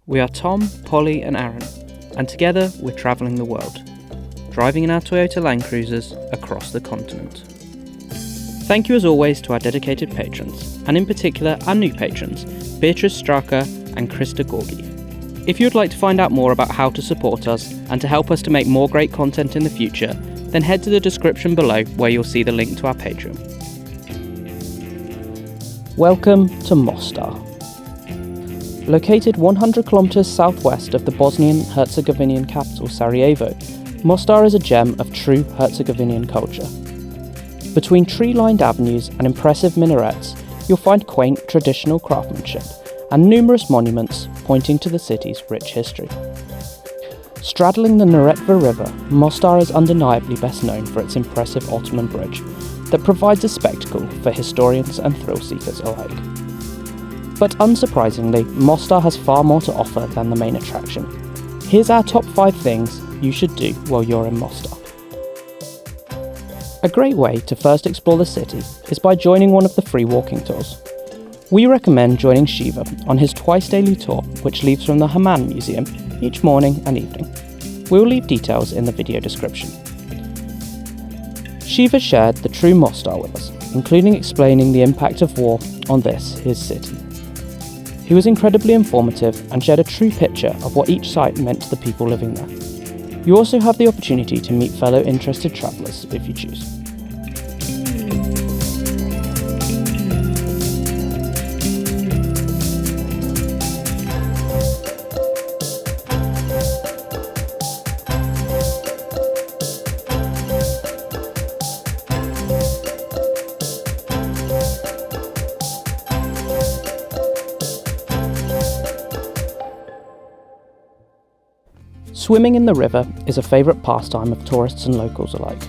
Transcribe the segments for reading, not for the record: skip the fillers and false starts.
We are Tom, Polly and Aaron, and together we're travelling the world, driving in our Toyota Land Cruisers across the continent. Thank you as always to our dedicated patrons, and in particular our new patrons, Beatrice Straka and Krista Gorgiev. If you would like to find out more about how to support us and to help us to make more great content in the future, then head to the description below where you'll see the link to our Patreon. Welcome to Mostar. Located 100 kilometers southwest of the Bosnian and Herzegovinian capital Sarajevo, Mostar is a gem of true Herzegovinian culture. Between tree-lined avenues and impressive minarets, you'll find quaint traditional craftsmanship and numerous monuments pointing to the city's rich history. Straddling the Neretva River, Mostar is undeniably best known for its impressive Ottoman bridge that provides a spectacle for historians and thrill-seekers alike. But unsurprisingly, Mostar has far more to offer than the main attraction. Here's our top 5 things you should do while you're in Mostar. A great way to first explore the city is by joining one of the free walking tours. We recommend joining Shiva on his twice-daily tour, which leaves from the Haman Museum each morning and evening. We'll leave details in the video description. Shiva shared the true Mostar with us, including explaining the impact of war on this, his city. He was incredibly informative and shared a true picture of what each site meant to the people living there. You also have the opportunity to meet fellow interested travellers if you choose. Swimming in the river is a favourite pastime of tourists and locals alike.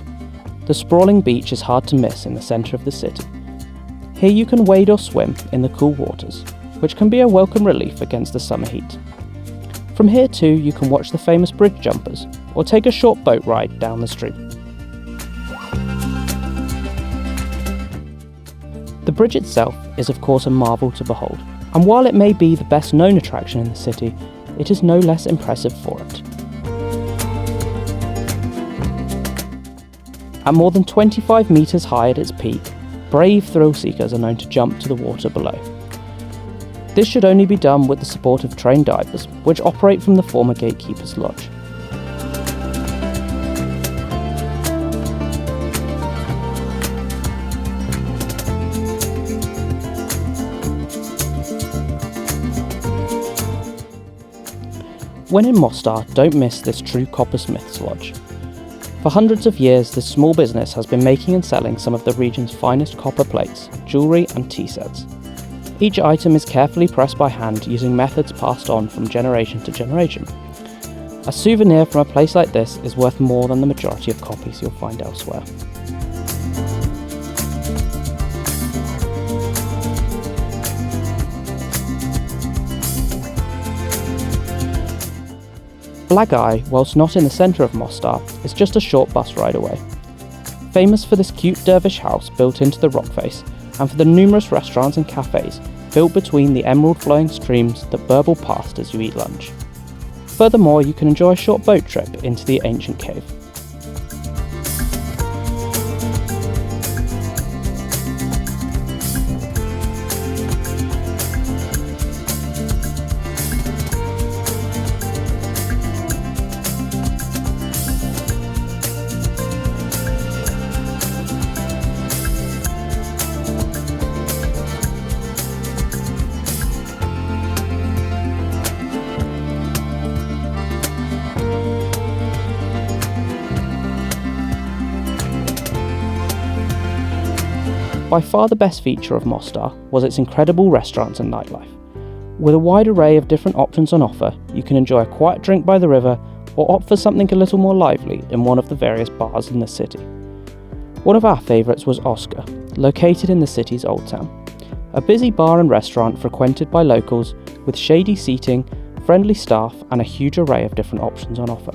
The sprawling beach is hard to miss in the centre of the city. Here you can wade or swim in the cool waters, which can be a welcome relief against the summer heat. From here too you can watch the famous bridge jumpers, or take a short boat ride down the stream. The bridge itself is of course a marvel to behold, and while it may be the best known attraction in the city, it is no less impressive for it. At more than 25 metres high at its peak, brave thrill seekers are known to jump to the water below. This should only be done with the support of trained divers, which operate from the former gatekeeper's lodge. When in Mostar, don't miss this true coppersmith's lodge. For hundreds of years, this small business has been making and selling some of the region's finest copper plates, jewellery and tea sets. Each item is carefully pressed by hand using methods passed on from generation to generation. A souvenir from a place like this is worth more than the majority of copies you'll find elsewhere. Blagaj, whilst not in the centre of Mostar, is just a short bus ride away. Famous for this cute Dervish house built into the rock face, and for the numerous restaurants and cafes built between the emerald-flowing streams that burble past as you eat lunch. Furthermore, you can enjoy a short boat trip into the ancient cave. By far the best feature of Mostar was its incredible restaurants and nightlife. With a wide array of different options on offer, you can enjoy a quiet drink by the river or opt for something a little more lively in one of the various bars in the city. One of our favourites was Oscar, located in the city's Old Town. A busy bar and restaurant frequented by locals with shady seating, friendly staff and a huge array of different options on offer.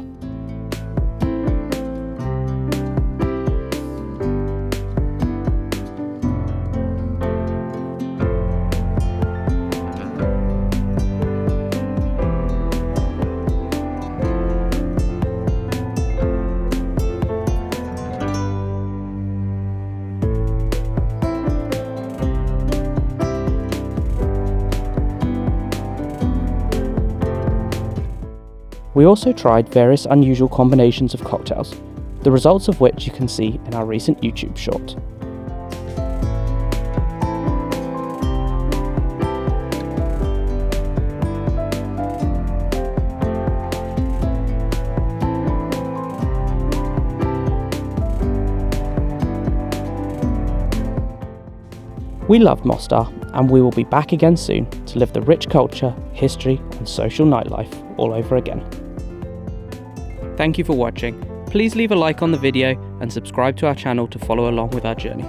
We also tried various unusual combinations of cocktails, the results of which you can see in our recent YouTube short. We loved Mostar, and we will be back again soon to live the rich culture, history and social nightlife all over again. Thank you for watching. Please leave a like on the video and subscribe to our channel to follow along with our journey.